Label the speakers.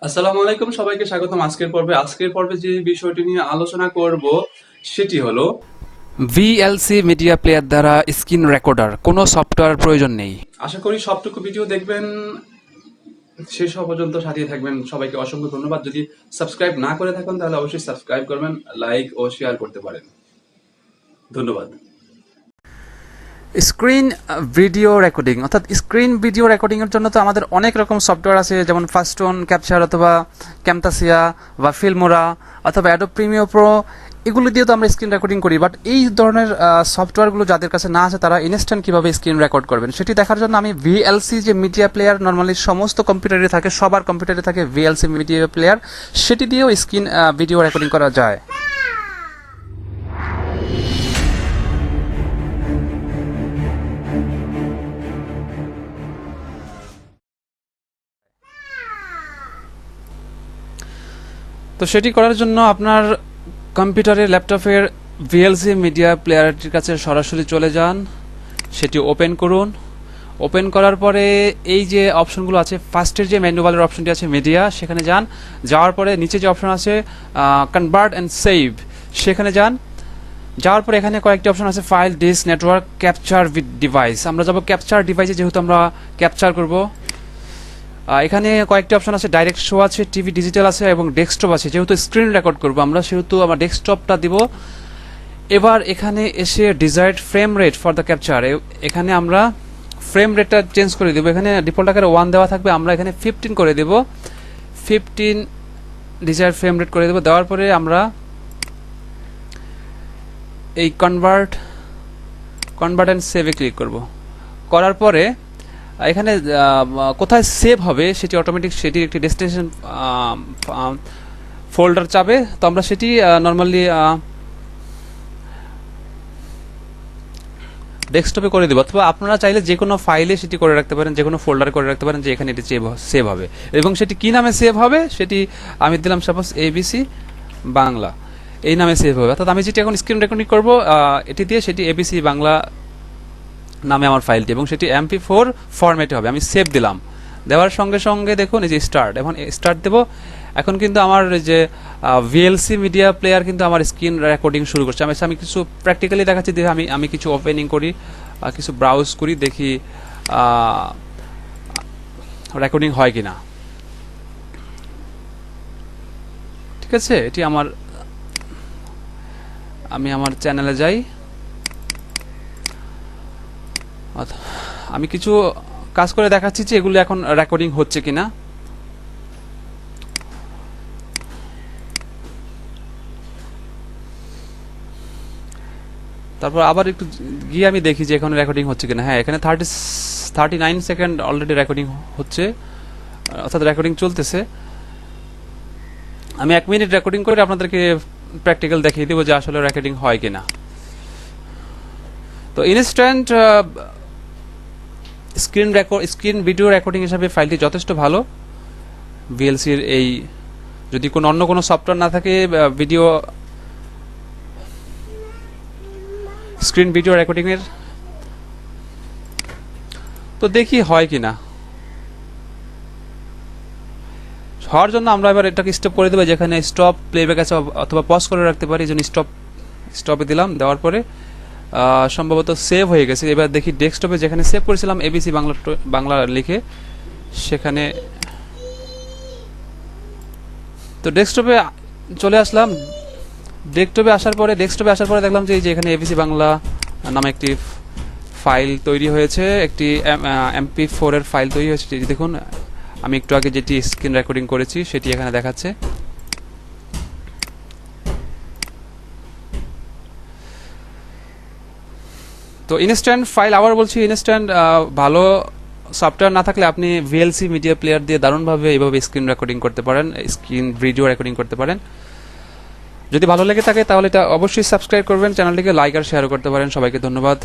Speaker 1: আসসালামু আলাইকুম, সবাইকে স্বাগতম আজকের পর্বে যে বিষয়টি নিয়ে আলোচনা করব সেটি হলো
Speaker 2: ভিএলসি মিডিয়া প্লেয়ার দ্বারা স্ক্রিন রেকর্ডার কোনো সফটওয়্যার প্রয়োজন নেই।
Speaker 1: আশা করি সবটুকু ভিডিও দেখবেন, শেষ হওয়া পর্যন্ত সাথে থাকবেন। সবাইকে অসংখ্য ধন্যবাদ। যদি সাবস্ক্রাইব না করে থাকেন তাহলে অবশ্যই সাবস্ক্রাইব করবেন, লাইক ও শেয়ার করতে পারেন। ধন্যবাদ।
Speaker 2: স্ক্রিন ভিডিও রেকর্ডিং অর্থাৎ স্ক্রিন ভিডিও রেকর্ডিংয়ের জন্য তো আমাদের অনেক রকম সফটওয়্যার আছে, যেমন ফাস্টন ক্যাপচার অথবা ক্যামতাসিয়া বা ফিল্মোরা অথবা অ্যাডোব প্রিমিয়ার প্রো, এগুলো দিয়ে তো আমরা স্ক্রিন রেকর্ডিং করি। বাট এই ধরনের সফটওয়্যারগুলো যাদের কাছে না আছে তারা ইনস্ট্যান্ট কীভাবে স্ক্রিন রেকর্ড করবেন সেটি দেখার জন্য আমি ভিএলসি যে মিডিয়া প্লেয়ার নর্মালি সমস্ত কম্পিউটারে থাকে, সবার কম্পিউটারে থাকে ভিএলসি মিডিয়া প্লেয়ার, সেটি দিয়েও স্ক্রিন ভিডিও রেকর্ডিং করা যায়। তো সেটি করার জন্য আপনার কম্পিউটারের ল্যাপটপের ভিএলসি মিডিয়া প্লেয়ারটির কাছে সরাসরি চলে যান, সেটি ওপেন করুন। ওপেন করার পরে এই যে অপশনগুলো আছে, ফার্স্টের যে ম্যানুয়ালের অপশনটি আছে মিডিয়া, সেখানে যান। যাওয়ার পরে নিচে যে অপশন আছে কনভার্ট অ্যান্ড সেভ, সেখানে যান। যাওয়ার পরে এখানে কয়েকটি অপশন আছে, file, disk, network, capture with device. আমরা যাব ক্যাপচার ডিভাইসে, যেহেতু আমরা ক্যাপচার করব। এখানে কয়েকটি অপশন আছে, ডাইরেক্ট শো আছে, টিভি ডিজিটাল আছে এবং ডেস্কটপ আছে। যেহেতু স্ক্রিন রেকর্ড করব আমরা, সেহেতু আমার ডেস্কটপটা দিব। এবার এখানে এসে desired frame rate for the capture, এখানে আমরা ফ্রেম রেটটা চেঞ্জ করে দেবো। এখানে ডিফল্ট আকারে 1 দেওয়া থাকবে, আমরা এখানে 15 করে দেব। 15 ডিজায়ার্ড ফ্রেম রেট করে দেবো। দেওয়ার পরে আমরা এই কনভার্ট অ্যান্ড সেভে ক্লিক করব। করার পরে এখানে কোথায় সেভ হবে সেটি অটোমেটিক, সেটির একটি ডেস্টিনেশন ফোল্ডার চাবে। তো আমরা সেটি নর্মালি ডেস্কটপে করে দেবো, অথবা আপনারা চাইলে যে কোনো ফাইলে সেটি করে রাখতে পারেন, যে কোনো ফোল্ডারে করে রাখতে পারেন যে এখানে এটি সেভ হবে। এবং সেটি কী নামে সেভ হবে সেটি আমি দিলাম সাপোজ এবিসি বাংলা, এই নামে সেভ হবে। অর্থাৎ আমি যেটি এখন স্ক্রিন রেকর্ডিং করবো এটি দিয়ে, সেটি এবিসি বাংলা নামে আমার ফাইলটি, এবং সেটি MP4 ফরম্যাটে হবে। আমি সেভ দিলাম। দেওয়ার সঙ্গে সঙ্গে দেখুন এই যে স্টার্ট, এখন স্টার্ট দেবো। এখন কিন্তু আমার যে ভিএলসি মিডিয়া প্লেয়ার কিন্তু আমার স্ক্রিন রেকর্ডিং শুরু করছে। আমি কিছু প্র্যাকটিক্যালি দেখাচ্ছি, দেখে আমি কিছু ওপেনিং করি, কিছু ব্রাউজ করি, দেখি রেকর্ডিং হয় কি না। ঠিক আছে, এটি আমি আমার চ্যানেলে যাই। আমি কিছু কাজ করে দেখাচ্ছি যে এগুলো এখন রেকর্ডিং হচ্ছে কিনা। তারপর আবার একটু গিয়ে আমি দেখি যে এখানে রেকর্ডিং হচ্ছে কিনা। হ্যাঁ, এখানে 39 সেকেন্ড অলরেডি রেকর্ডিং হচ্ছে, অর্থাৎ রেকর্ডিং চলতেছে। আমি 1 মিনিট রেকর্ডিং করে আপনাদেরকে প্র্যাকটিক্যাল দেখিয়ে দেবো যে আসলে রেকর্ডিং হয় কিনা। তো ইনস্ট্যান্ট স্ক্রিন ভিডিও রেকর্ডিং হিসাবে ফাইলটি যথেষ্ট ভালো। ভিএলসির এই, যদি অন্য কোনো সফটওয়্যার না থাকে ভিডিও স্ক্রিন ভিডিও রেকর্ডিং এর, তো দেখি হয় কিনা। হওয়ার জন্য আমরা এবার এটাকে স্টপ করে দেবো, যেখানে স্টপ প্লেব্যাক আছে অথবা পজ করে রাখতে পারি। এই জন্য স্টপে দিলাম। দেওয়ার পরে সম্ভবত সেভ হয়ে গেছে। এবার দেখি ডেস্কটপে যেখানে সেভ করেছিলাম এবিসি বাংলা লিখে, সেখানে তো ডেস্কটপে চলে আসলাম। ডেস্কটপে আসার পরে দেখলাম যে এখানে এবিসি বাংলা নামে একটি ফাইল তৈরি হয়েছে, একটি MP4 এর ফাইল তৈরি হয়েছে। দেখুন, আমি একটু আগে যেটি স্ক্রিন রেকর্ডিং করেছি সেটি এখানে দেখাচ্ছে। তো ইনস্ট্যান্ট ফাইল, আবার বলছি ইনস্ট্যান্ট, ভালো সফটওয়্যার না থাকলে আপনি ভিএলসি মিডিয়া প্লেয়ার দিয়ে দারুণভাবে এইভাবে স্ক্রিন রেকর্ডিং করতে পারেন, স্ক্রিন ভিডিও রেকর্ডিং করতে পারেন। যদি ভালো লেগে থাকে তাহলে এটা অবশ্যই সাবস্ক্রাইব করবেন, চ্যানেলটিকে লাইক আর শেয়ার করতে পারেন। সবাইকে ধন্যবাদ।